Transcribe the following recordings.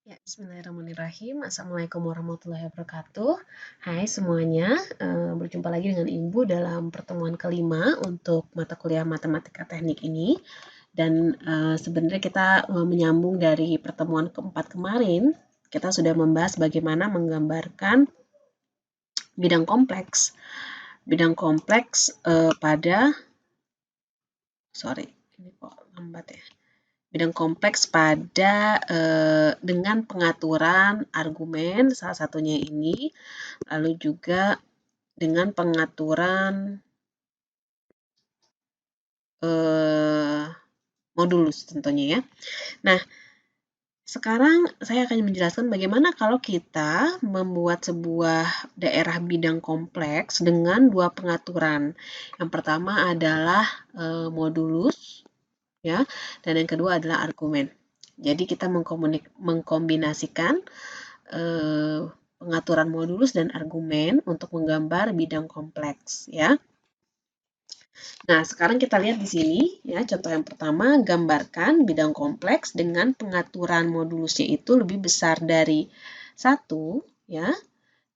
Ya, bismillahirrahmanirrahim. Assalamualaikum warahmatullahi wabarakatuh. Hai semuanya, berjumpa lagi dengan Ibu dalam pertemuan kelima untuk mata kuliah Matematika Teknik ini. Dan sebenarnya kita menyambung dari pertemuan keempat kemarin, kita sudah membahas bagaimana menggambarkan bidang kompleks. Bidang kompleks ini kok lambat ya. Bidang kompleks dengan pengaturan argumen, salah satunya ini, lalu juga dengan pengaturan modulus tentunya ya. Nah, sekarang saya akan menjelaskan bagaimana kalau kita membuat sebuah daerah bidang kompleks dengan dua pengaturan. Yang pertama adalah modulus, ya, dan yang kedua adalah argumen. Jadi kita mengkombinasikan pengaturan modulus dan argumen untuk menggambar bidang kompleks, ya. Nah, sekarang kita lihat di sini, ya, contoh yang pertama, gambarkan bidang kompleks dengan pengaturan modulusnya itu lebih besar dari 1, ya,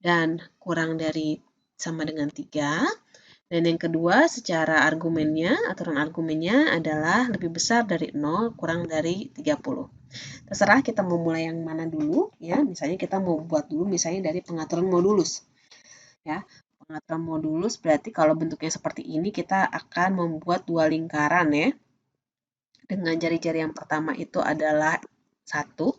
dan kurang dari sama dengan 3. Dan yang kedua, secara argumennya, aturan argumennya adalah lebih besar dari 0, kurang dari 30. Terserah kita mau mulai yang mana dulu, ya. Misalnya kita mau buat dulu misalnya dari pengaturan modulus. Ya, pengaturan modulus berarti kalau bentuknya seperti ini kita akan membuat dua lingkaran ya. Dengan jari-jari yang pertama itu adalah 1,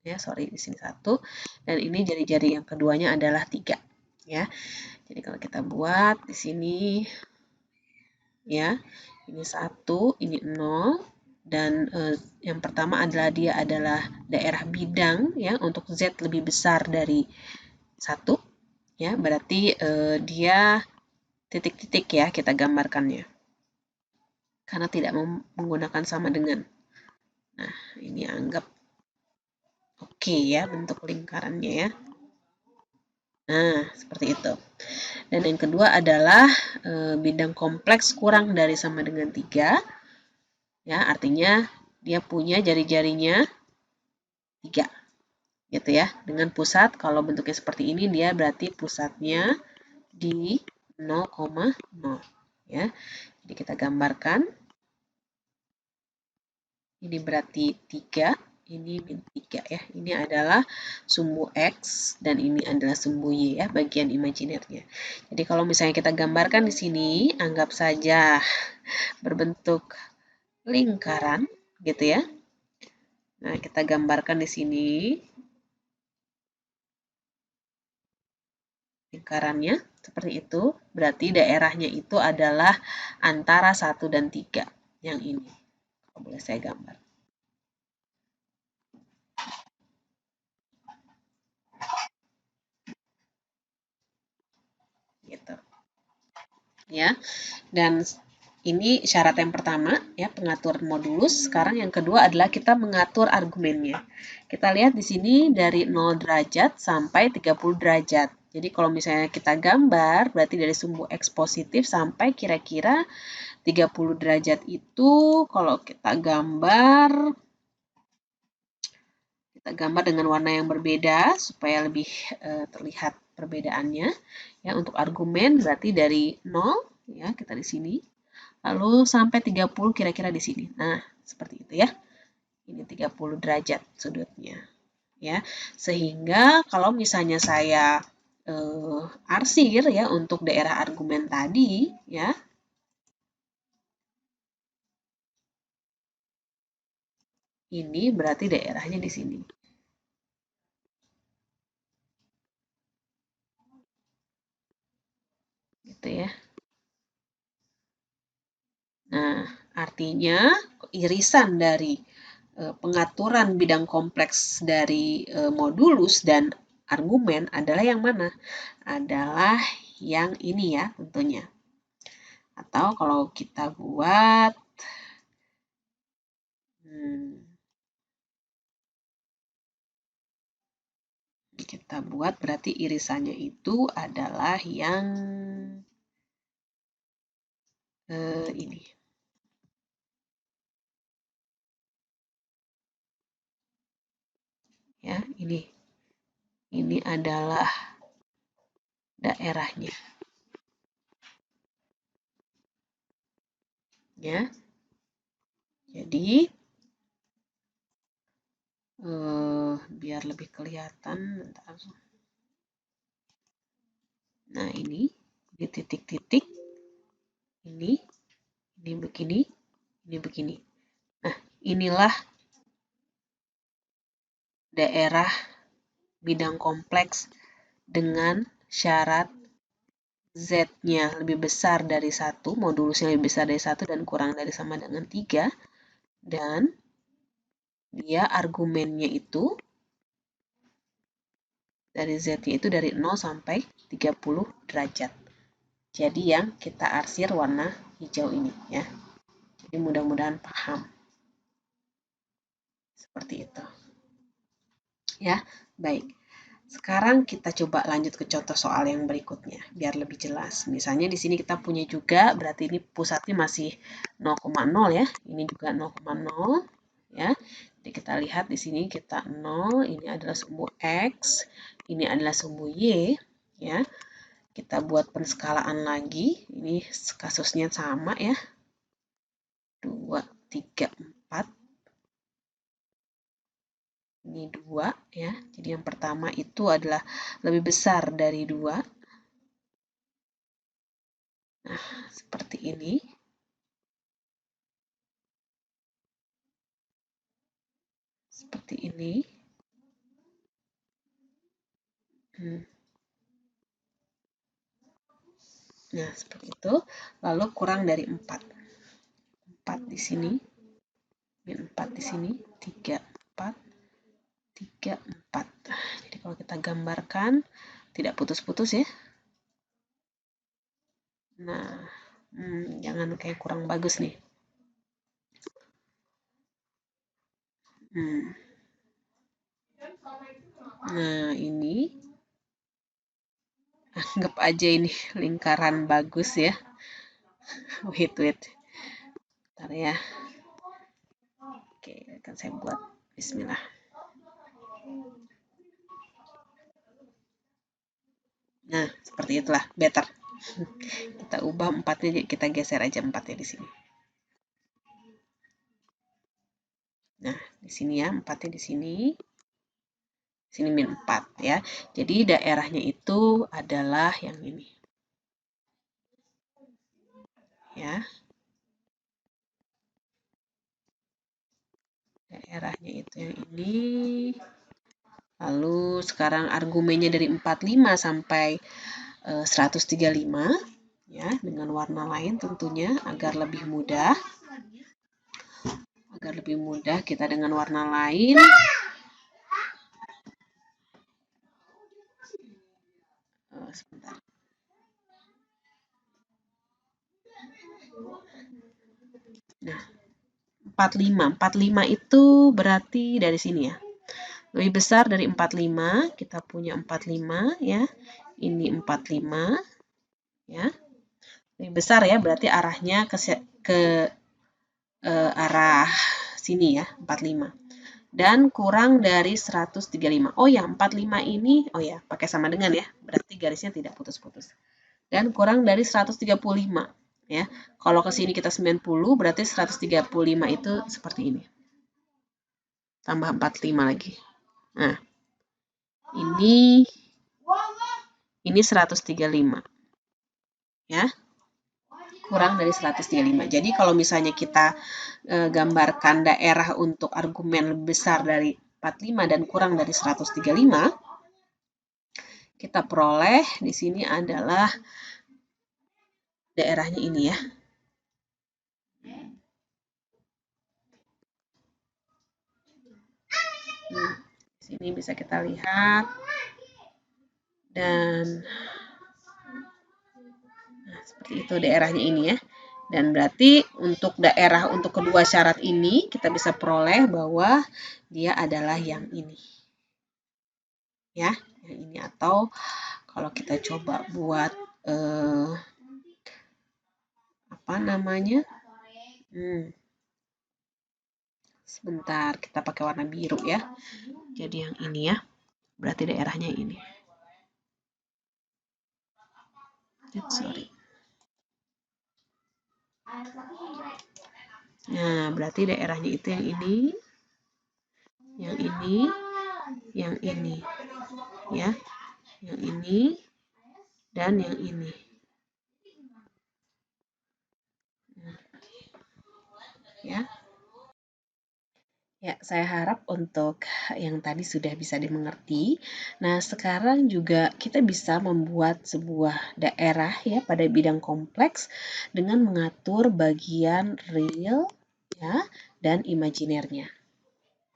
ya, di sini 1, dan ini jari-jari yang keduanya adalah 3, ya. Jadi kalau kita buat di sini, ya, ini 1, ini 0, dan yang pertama adalah dia adalah daerah bidang, ya, untuk Z lebih besar dari 1, ya, berarti dia titik-titik ya kita gambarkannya. Karena tidak menggunakan sama dengan. Nah, ini anggap oke ya bentuk lingkarannya ya. Nah, seperti itu. Dan yang kedua adalah bidang kompleks kurang dari sama dengan 3. Ya, artinya dia punya jari-jarinya 3. Gitu ya. Dengan pusat, kalau bentuknya seperti ini, dia berarti pusatnya di 0,0. Ya. Jadi kita gambarkan. Ini berarti 3. Ini min 3 ya. Ini adalah sumbu X dan ini adalah sumbu Y ya, bagian imajinernya. Jadi kalau misalnya kita gambarkan di sini, anggap saja berbentuk lingkaran gitu ya. Nah, kita gambarkan di sini lingkarannya seperti itu. Berarti daerahnya itu adalah antara 1 dan 3 yang ini. Kalau boleh saya gambar. Gitu. Ya. Dan ini syarat yang pertama, ya, pengatur modulus. Sekarang yang kedua adalah kita mengatur argumennya. Kita lihat di sini dari 0 derajat sampai 30 derajat. Jadi kalau misalnya kita gambar, berarti dari sumbu X positif sampai kira-kira 30 derajat itu kalau kita gambar dengan warna yang berbeda supaya lebih terlihat perbedaannya. Ya, untuk argumen berarti dari 0, ya, kita di sini. Lalu sampai 30 kira-kira di sini. Nah, seperti itu ya. Ini 30 derajat sudutnya. Ya. Sehingga kalau misalnya saya arsir ya untuk daerah argumen tadi, ya. Ini berarti daerahnya di sini. Gitu ya. Nah, artinya irisan dari pengaturan bidang kompleks dari modulus dan argumen adalah yang mana? Adalah yang ini ya tentunya. Atau kalau kita buat berarti irisannya itu adalah yang ini. Ya, ini adalah daerahnya. Ya. Jadi biar lebih kelihatan, bentar. Nah, ini titik-titik, ini begini, ini begini. Nah, inilah daerah bidang kompleks dengan syarat Z-nya lebih besar dari 1, modulusnya lebih besar dari 1 dan kurang dari sama dengan 3, dan dia argumennya itu dari Z-nya itu dari 0 sampai 30 derajat. Jadi yang kita arsir warna hijau ini ya. Jadi mudah-mudahan paham. Seperti itu. Ya, baik. Sekarang kita coba lanjut ke contoh soal yang berikutnya, biar lebih jelas. Misalnya di sini kita punya juga, berarti ini pusatnya masih 0,0 ya. Ini juga 0,0 ya. Jadi kita lihat di sini kita 0, ini adalah sumbu X, ini adalah sumbu Y ya. Kita buat penskalaan lagi, ini kasusnya sama ya. 2, 3, 4. Ini 2 ya. Jadi yang pertama itu adalah lebih besar dari 2. Nah, seperti ini. Seperti ini. Nah, seperti itu. Lalu kurang dari 4. 4 di sini. 4 di sini. 3, 4. 3, 4. Jadi kalau kita gambarkan, tidak putus-putus ya. Nah, jangan kayak kurang bagus nih. Nah, ini anggap aja ini lingkaran bagus ya. Wait. Bentar ya. Oke, akan saya buat. Bismillah. Nah, seperti itulah, better. Kita ubah 4-nya, kita geser aja 4-nya di sini. Nah, di sini ya, 4-nya di sini. Sini min 4 ya. Jadi daerahnya itu adalah yang ini. Ya. Daerahnya itu yang ini. Lalu sekarang argumennya dari 45 sampai 135 ya, dengan warna lain tentunya agar lebih mudah. Agar lebih mudah kita dengan warna lain. Sebentar. Nah, 45 itu berarti dari sini ya. Lebih besar dari 45, kita punya 45 ya. Ini 45 ya. Lebih besar ya, berarti arahnya ke arah sini ya, 45. Dan kurang dari 135. Oh ya, 45 ini, oh ya, pakai sama dengan ya. Berarti garisnya tidak putus-putus. Dan kurang dari 135 ya. Kalau ke sini kita 90, berarti 135 itu seperti ini. Tambah 45 lagi. Nah, ini 135. Ya. Kurang dari 135. Jadi kalau misalnya kita gambarkan daerah untuk argumen lebih besar dari 45 dan kurang dari 135, kita peroleh di sini adalah daerahnya ini ya. Di sini bisa kita lihat. Dan nah, seperti itu daerahnya ini ya. Dan berarti untuk daerah untuk kedua syarat ini kita bisa peroleh bahwa dia adalah yang ini. Ya, yang ini. Atau kalau kita coba buat apa namanya? Sebentar, kita pakai warna biru ya. jadi yang ini ya. Berarti daerahnya ini. Sorry. Nah, berarti daerahnya itu yang ini, yang ini, yang ini, ya, yang ini, dan yang ini. Ya. Ya, saya harap untuk yang tadi sudah bisa dimengerti. Nah, sekarang juga kita bisa membuat sebuah daerah ya pada bidang kompleks dengan mengatur bagian real ya dan imajinernya.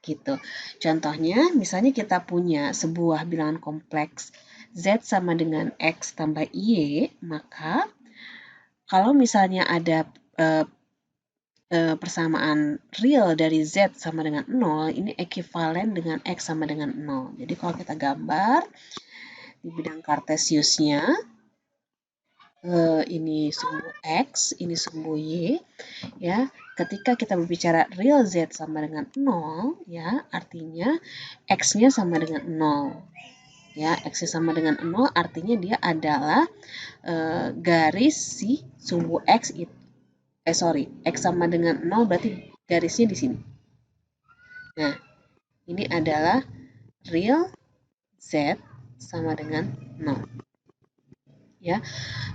Gitu. Contohnya, misalnya kita punya sebuah bilangan kompleks Z sama dengan X tambah Y, maka kalau misalnya ada persamaan real dari Z sama dengan 0, ini ekuivalen dengan X sama dengan 0. Jadi kalau kita gambar di bidang kartesiusnya, ini sumbu X, ini sumbu Y, ya. Ketika kita berbicara real Z sama dengan 0, ya, artinya X-nya sama dengan 0. Ya, X-nya sama dengan 0 artinya dia adalah garis si sumbu X itu. X sama dengan 0 berarti garisnya di sini. Nah, ini adalah real Z sama dengan 0. Ya.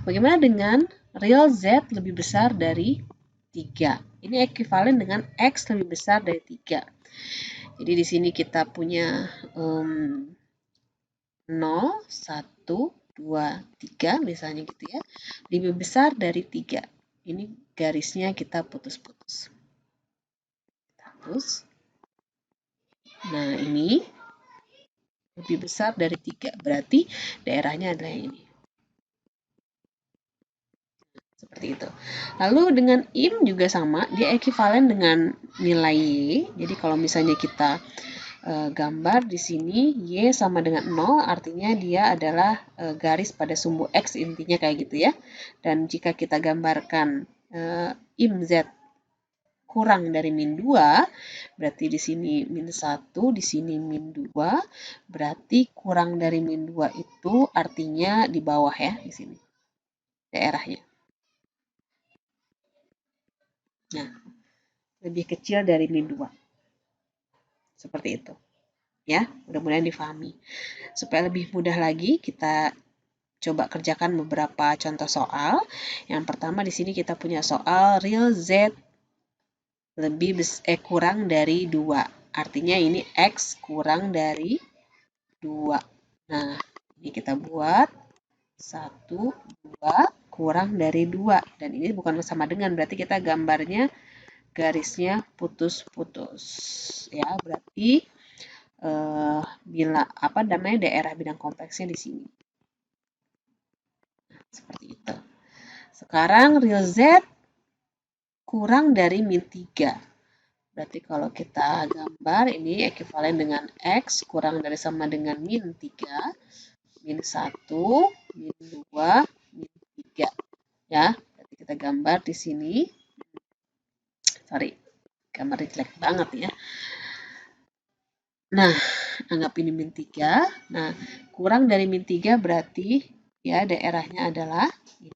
Bagaimana dengan real Z lebih besar dari 3? Ini ekuivalen dengan X lebih besar dari 3. Jadi di sini kita punya 0, 1, 2, 3 misalnya gitu ya. Lebih besar dari 3. Ini garisnya kita putus-putus. Terus, nah ini lebih besar dari 3. Berarti daerahnya adalah ini. Seperti itu. Lalu dengan IM juga sama, dia ekuivalen dengan nilai Y. Jadi kalau misalnya kita gambar di sini Y sama dengan 0, artinya dia adalah garis pada sumbu X, intinya kayak gitu ya. Dan jika kita gambarkan IM Z kurang dari min 2, berarti di sini min 1, di sini min 2, berarti kurang dari min 2 itu artinya di bawah ya, di sini daerahnya. Nah, lebih kecil dari min 2. Seperti itu. Ya, mudah-mudahan difahami. Supaya lebih mudah lagi, kita coba kerjakan beberapa contoh soal. Yang pertama di sini kita punya soal real Z kurang dari 2. Artinya ini X kurang dari 2. Nah, ini kita buat 1, 2 kurang dari 2. Dan ini bukan sama dengan, berarti kita gambarnya garisnya putus-putus. Ya, berarti bila apa namanya daerah bidang kompleksnya di sini. Seperti itu. Sekarang real Z kurang dari min 3. Berarti kalau kita gambar ini ekuivalen dengan X kurang dari sama dengan min 3, min 1, min 2, min 3. Ya, berarti kita gambar di sini. Sorry, gambarnya jelek banget ya. Nah, anggap ini min 3. Nah, kurang dari min 3 berarti ya daerahnya adalah ini.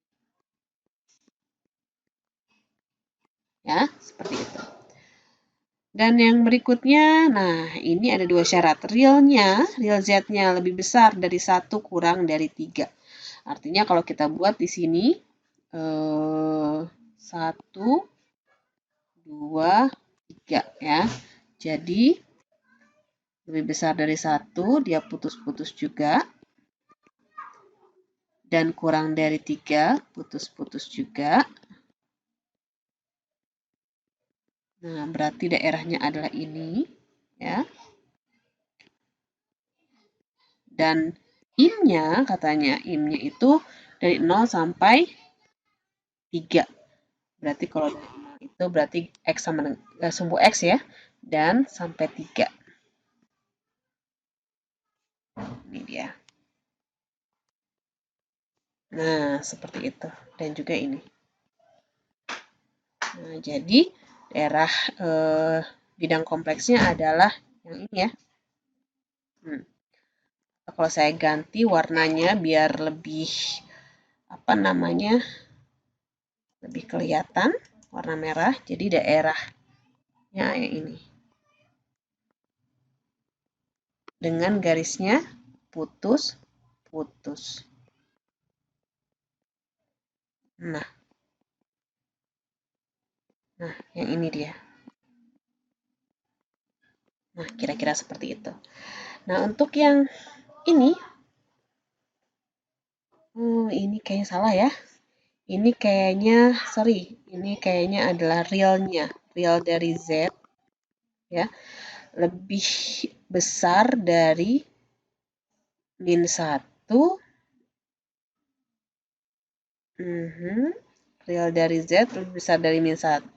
Ya, seperti itu. Dan yang berikutnya, nah ini ada dua syarat. Real Z-nya lebih besar dari 1 kurang dari 3. Artinya kalau kita buat di sini 1, 2, 3 ya. Jadi lebih besar dari 1, dia putus-putus juga. Dan kurang dari 3, putus-putus juga. Nah, berarti daerahnya adalah ini, ya. Dan IM-nya, katanya IM-nya itu dari 0 sampai 3. Berarti kalau dari 0 itu berarti X sama dengan sumbu X ya, dan sampai 3. Ini dia. Nah, seperti itu. Dan juga ini. Nah, jadi daerah bidang kompleksnya adalah yang ini ya. Kalau saya ganti warnanya biar lebih lebih kelihatan warna merah, jadi daerahnya yang ini dengan garisnya putus-putus. Nah, yang ini dia. Nah, kira-kira seperti itu. Nah, untuk yang ini, ini kayaknya salah ya. Ini kayaknya, sorry, ini kayaknya adalah realnya, real dari Z, ya, lebih besar dari -1. Real dari Z lebih besar dari -1.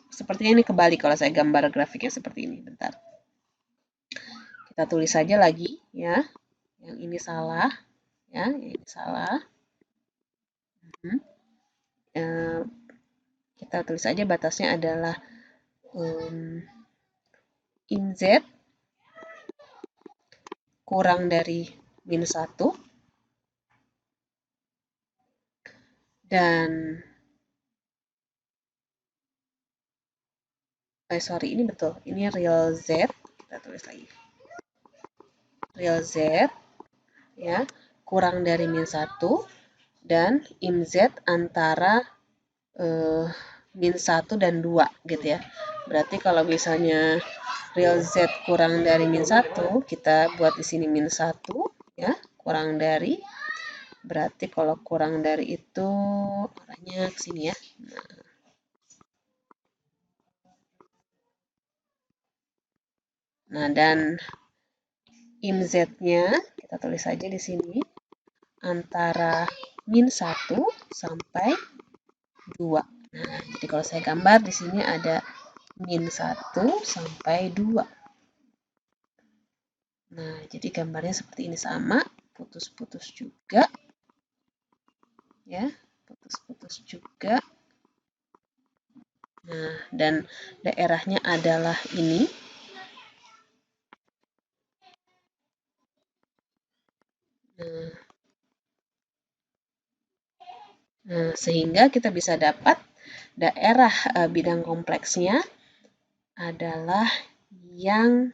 Sepertinya ini kebalik kalau saya gambar grafiknya seperti ini. Bentar. Kita tulis saja lagi ya. Yang ini salah, ya, yang ini salah. Kita tulis saja batasnya adalah in Z kurang dari -1 dan sorry, ini betul. Ini real Z. Kita tulis lagi. Real Z ya, kurang dari -1 dan in Z antara -1 dan 2 gitu ya. Berarti kalau misalnya real Z kurang dari -1, kita buat di sini -1 ya, kurang dari. Berarti kalau kurang dari itu arahnya ke sini ya. Nah, dan IMZ-nya kita tulis saja di sini antara -1 sampai 2. Nah, jadi kalau saya gambar di sini ada -1 sampai 2. Nah, jadi gambarnya seperti ini sama, putus-putus juga. Ya, putus-putus juga. Nah, dan daerahnya adalah ini. Nah, sehingga kita bisa dapat daerah bidang kompleksnya adalah yang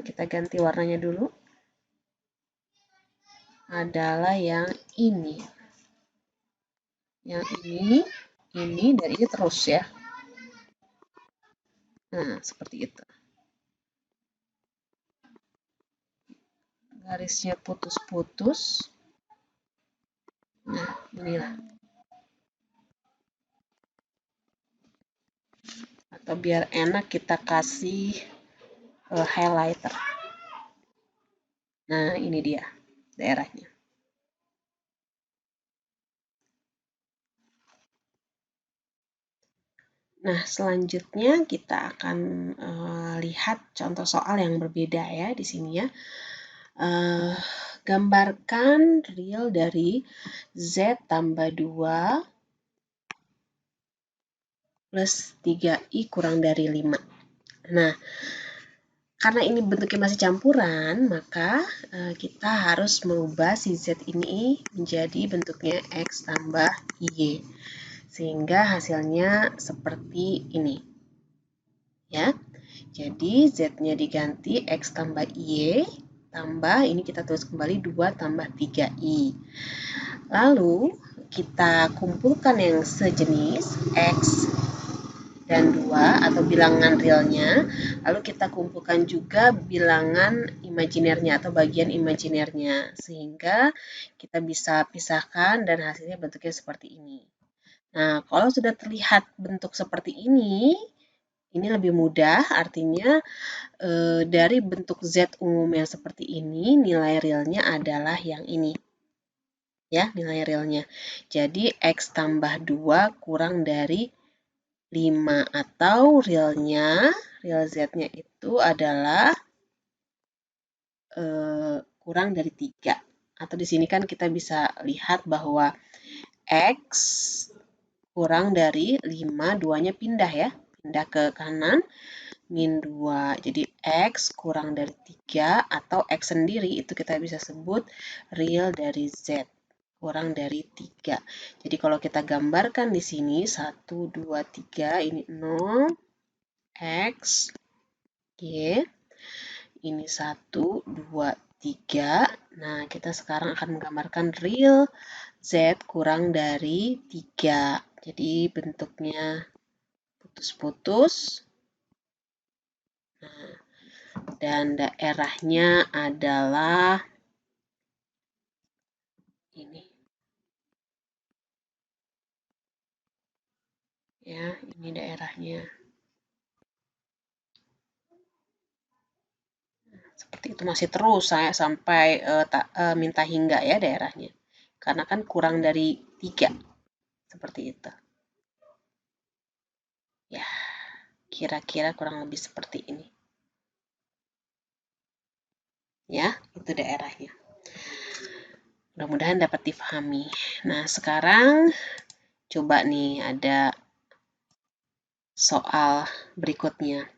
kita ganti warnanya dulu, adalah yang ini. Yang ini, dan ini terus ya. Nah, seperti itu. Garisnya putus-putus. Nah, inilah. Atau biar enak kita kasih highlighter. Nah, ini dia daerahnya. Nah, selanjutnya kita akan lihat contoh soal yang berbeda ya di sini ya. Gambarkan real dari Z tambah 2 plus 3i kurang dari 5. Nah, karena ini bentuknya masih campuran, maka kita harus merubah si Z ini menjadi bentuknya X tambah Y. Sehingga hasilnya seperti ini. Ya. Jadi Z-nya diganti X tambah Y tambah, ini kita tulis kembali 2 tambah 3i. Lalu kita kumpulkan yang sejenis X dan 2 atau bilangan realnya, lalu kita kumpulkan juga bilangan imajinernya atau bagian imajinernya, sehingga kita bisa pisahkan dan hasilnya bentuknya seperti ini. Nah, kalau sudah terlihat bentuk seperti ini lebih mudah, artinya dari bentuk Z umum yang seperti ini, nilai realnya adalah yang ini. Ya, nilai realnya. Jadi, X tambah 2 kurang dari 5 atau realnya, real Z-nya itu adalah kurang dari 3. Atau di sini kan kita bisa lihat bahwa X kurang dari 5, 2-nya pindah ya. pindah ke kanan, min 2. Jadi X kurang dari 3 atau X sendiri itu kita bisa sebut real dari Z. Kurang dari 3. Jadi kalau kita gambarkan di sini 1, 2, 3 ini 0, X, Y. Ini 1, 2, 3. Nah, kita sekarang akan menggambarkan real Z kurang dari 3. Jadi bentuknya putus-putus. Nah, dan daerahnya adalah ini. Ya, ini daerahnya. Seperti itu masih terus saya sampai minta hingga ya daerahnya. Karena kan kurang dari 3. Seperti itu. Ya, kira-kira kurang lebih seperti ini. Ya, itu daerahnya. Mudah-mudahan dapat difahami. Nah, sekarang coba nih ada soal berikutnya.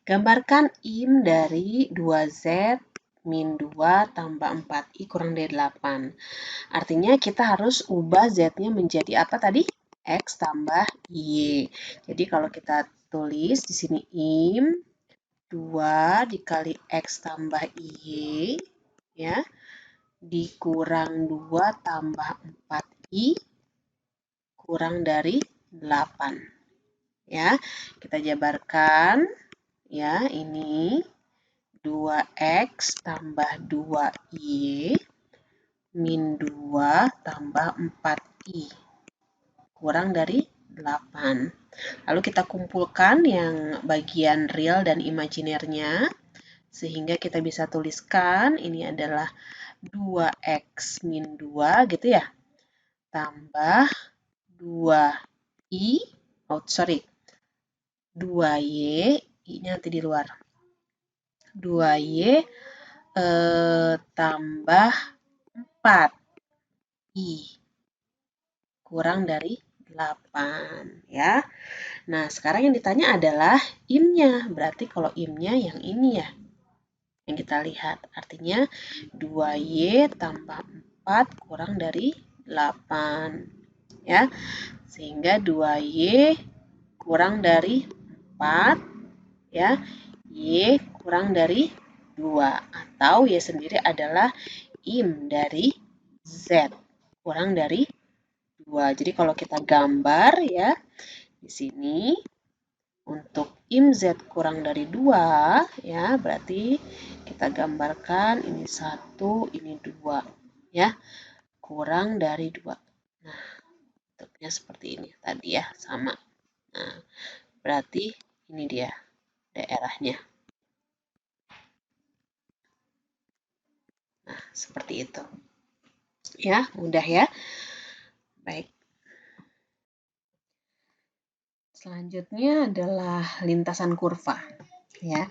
Gambarkan IM dari 2Z min 2 tambah 4I kurang dari 8. Artinya kita harus ubah Z-nya menjadi apa tadi? X tambah Y. Jadi kalau kita tulis di sini IM 2 dikali X tambah Y, ya, dikurang 2 tambah 4I kurang dari 8. Ya, kita jabarkan. Ya, ini 2X tambah 2Y min 2 tambah 4I kurang dari 8. Lalu kita kumpulkan yang bagian real dan imajinernya, sehingga kita bisa tuliskan ini adalah 2X min 2 gitu ya, tambah 2I, 2Y, I-nya nanti di luar. 2Y tambah 4I kurang dari 8 ya. Nah, sekarang yang ditanya adalah IM-nya. Berarti kalau IM-nya yang ini ya. Yang kita lihat. Artinya 2Y tambah 4 kurang dari 8. Ya. Sehingga 2Y kurang dari 4 ya. Y kurang dari 2 atau Y sendiri adalah IM dari Z kurang dari 2. Jadi kalau kita gambar ya di sini untuk IM Z kurang dari 2 ya berarti kita gambarkan ini 1, ini 2 ya. Kurang dari 2. Nah, bentuknya seperti ini tadi ya, sama. Nah, berarti ini dia daerahnya. Nah, seperti itu. Ya, mudah ya. Baik. Selanjutnya adalah lintasan kurva. Ya.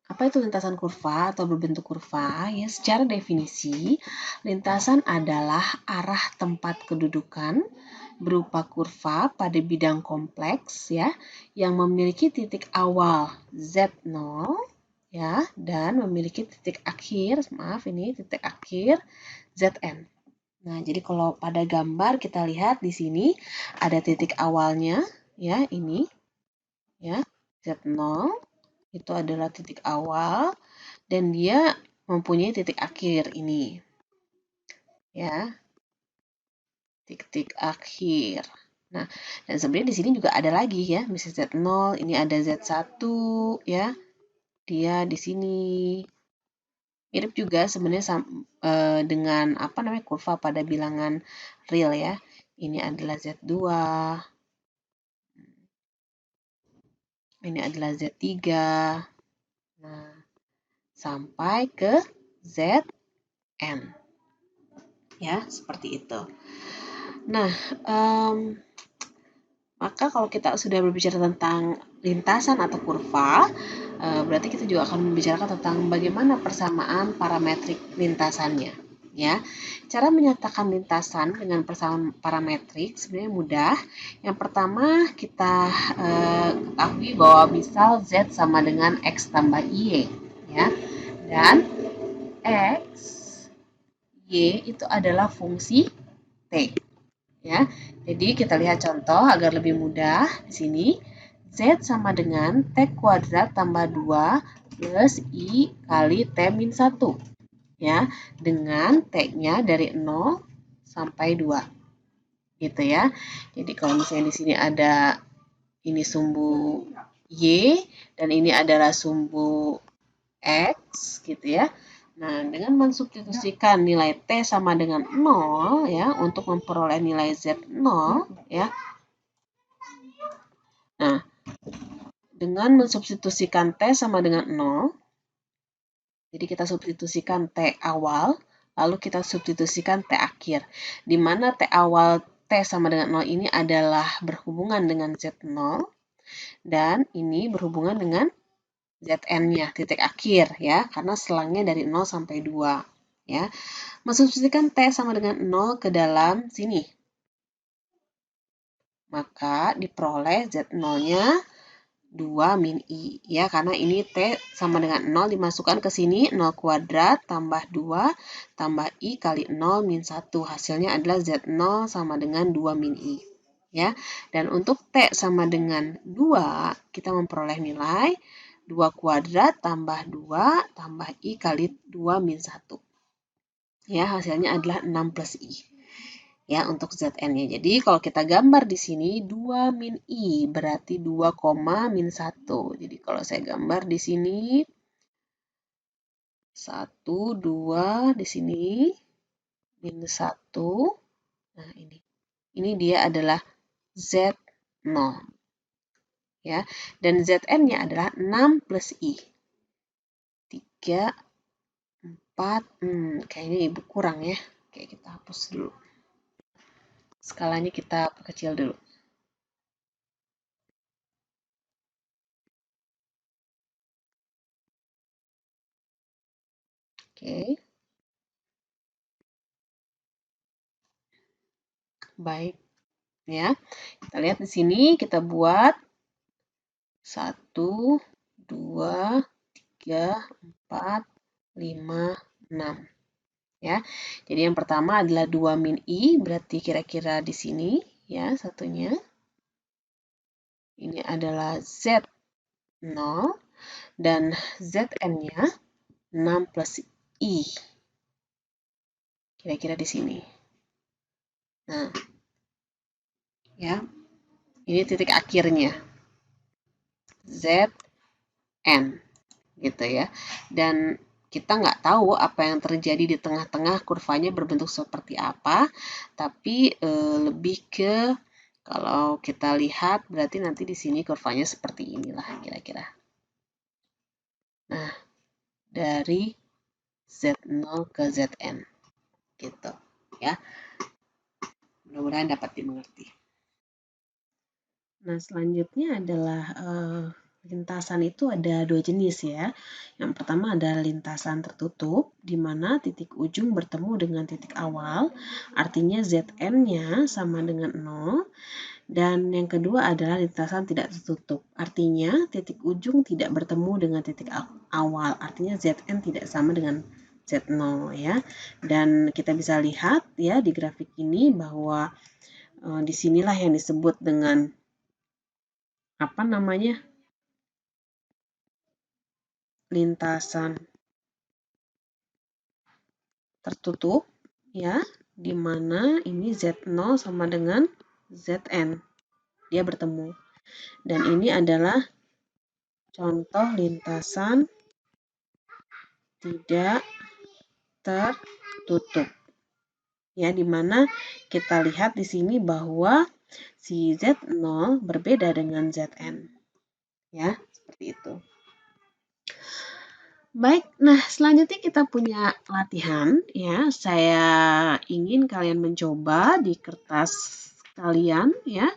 Apa itu lintasan kurva atau berbentuk kurva? Ya, secara definisi, lintasan adalah arah tempat kedudukan berupa kurva pada bidang kompleks ya, yang memiliki titik awal Z0 ya dan memiliki titik akhir, maaf ini titik akhir Zn. Nah, jadi kalau pada gambar kita lihat di sini ada titik awalnya ya, ini ya, Z0 itu adalah titik awal dan dia mempunyai titik akhir ini. Ya. Titik akhir. Nah, dan sebenarnya di sini juga ada lagi ya, misalnya Z0, ini ada Z1 ya. Dia di sini mirip juga sebenarnya dengan apa namanya kurva pada bilangan real ya. Ini adalah Z2. Ini adalah Z3. Nah, sampai ke Zn. Ya, seperti itu. Nah, maka kalau kita sudah berbicara tentang lintasan atau kurva, berarti kita juga akan membicarakan tentang bagaimana persamaan parametrik lintasannya. Ya, cara menyatakan lintasan dengan persamaan parametrik sebenarnya mudah. Yang pertama kita ketahui bahwa misal Z sama dengan X tambah Y, ya. Dan X, Y itu adalah fungsi T, ya. Jadi kita lihat contoh agar lebih mudah. Di sini Z sama dengan T kuadrat tambah 2 plus I kali T min 1, ya, dengan T-nya dari 0 sampai 2, gitu ya. Jadi kalau misalnya di sini ada ini sumbu Y dan ini adalah sumbu X, gitu ya. Nah, dengan mensubstitusikan nilai T sama dengan 0, ya, untuk memperoleh nilai Z 0, ya. Nah, dengan mensubstitusikan T sama dengan 0, jadi kita substitusikan T awal, lalu kita substitusikan T akhir. Di mana T awal T sama dengan 0 ini adalah berhubungan dengan Z0, dan ini berhubungan dengan Zn-nya, titik akhir, ya, karena selangnya dari 0 sampai 2. Ya. Mensubstitusikan T sama dengan 0 ke dalam sini. Maka diperoleh Z0-nya 2 min I, ya, karena ini T sama dengan 0 dimasukkan ke sini, 0 kuadrat tambah 2 tambah I kali 0 min 1. Hasilnya adalah Z0 sama dengan 2 min I, ya. Dan untuk T sama dengan 2, kita memperoleh nilai 2 kuadrat tambah 2 tambah I kali 2 min 1. Ya, hasilnya adalah 6 plus I. Ya, untuk Zn-nya. Jadi, kalau kita gambar di sini 2 min I berarti 2, min 1. Jadi, kalau saya gambar di sini 1, 2, di sini min 1. Nah, ini. Ini dia adalah Z0. Ya, dan Zn-nya adalah 6 plus I. 3, 4, kayaknya Ibu kurang ya. Oke, kita hapus dulu. Skalanya kita perkecil dulu. Oke. Baik. Ya. Kita lihat di sini kita buat 1, 2, 3, 4, 5, 6. Ya. Jadi yang pertama adalah 2 min I, berarti kira-kira di sini ya satunya. Ini adalah Z0 dan Zn-nya 6 plus I. Kira-kira di sini. Nah, ya. Ini titik akhirnya. Zn, gitu ya. Dan kita nggak tahu apa yang terjadi di tengah-tengah kurvanya berbentuk seperti apa, tapi lebih ke kalau kita lihat berarti nanti di sini kurvanya seperti inilah kira-kira. Nah, dari Z0 ke Zn, gitu ya. Mudah-mudahan dapat dimengerti. Nah, selanjutnya adalah lintasan itu ada 2 jenis ya. Yang pertama adalah lintasan tertutup, di mana titik ujung bertemu dengan titik awal, artinya Zn-nya sama dengan 0. Dan yang kedua adalah lintasan tidak tertutup, artinya titik ujung tidak bertemu dengan titik awal, artinya Zn tidak sama dengan Z0 ya. Dan kita bisa lihat ya di grafik ini bahwa disinilah yang disebut dengan apa namanya? Lintasan tertutup ya, di mana ini Z0 sama dengan Zn. Dia bertemu. Dan ini adalah contoh lintasan tidak tertutup. Ya, di mana kita lihat di sini bahwa si Z0 berbeda dengan Zn. Ya, seperti itu. Baik, nah selanjutnya kita punya latihan ya. Saya ingin kalian mencoba di kertas kalian ya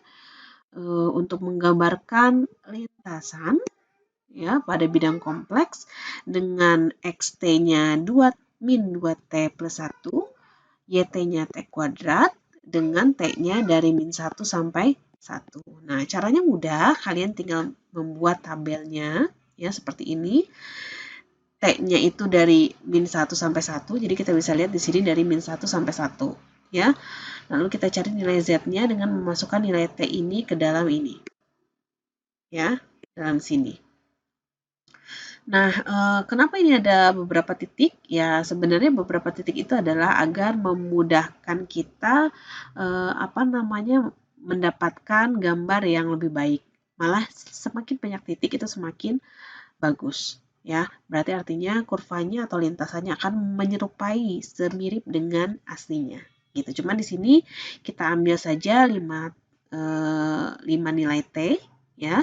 untuk menggambarkan lintasan ya pada bidang kompleks dengan xt-nya 2 min 2t plus 1 YT-nya T kuadrat dengan T-nya dari min 1 sampai 1. Nah, caranya mudah, kalian tinggal membuat tabelnya ya seperti ini. T-nya itu dari min 1 sampai 1, jadi kita bisa lihat di sini dari min 1 sampai 1 ya. Lalu kita cari nilai Z-nya dengan memasukkan nilai T ini ke dalam ini. Ya, dalam sini. Nah, kenapa ini ada beberapa titik? Ya, sebenarnya beberapa titik itu adalah agar memudahkan kita, mendapatkan gambar yang lebih baik. Malah semakin banyak titik itu semakin bagus, ya. Berarti artinya kurvanya atau lintasannya akan menyerupai, semirip dengan aslinya, gitu. Cuman di sini kita ambil saja 5 nilai T, ya.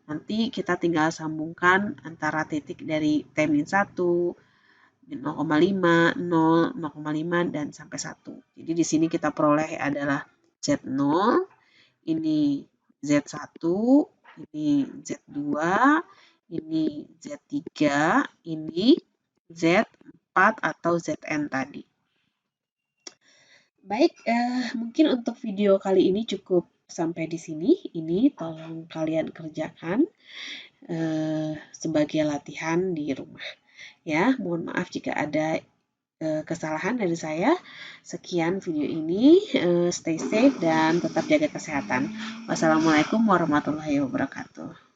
Nanti kita tinggal sambungkan antara titik dari T-1, 0,5, 0, 0,5, dan sampai 1. Jadi di sini kita peroleh adalah Z0, ini Z1, ini Z2, ini Z3, ini Z4 atau Zn tadi. Baik, mungkin untuk video kali ini cukup sampai di sini. Ini tolong kalian kerjakan sebagai latihan di rumah. Ya, mohon maaf jika ada kesalahan dari saya. Sekian video ini. Stay safe dan tetap jaga kesehatan. Wassalamualaikum warahmatullahi wabarakatuh.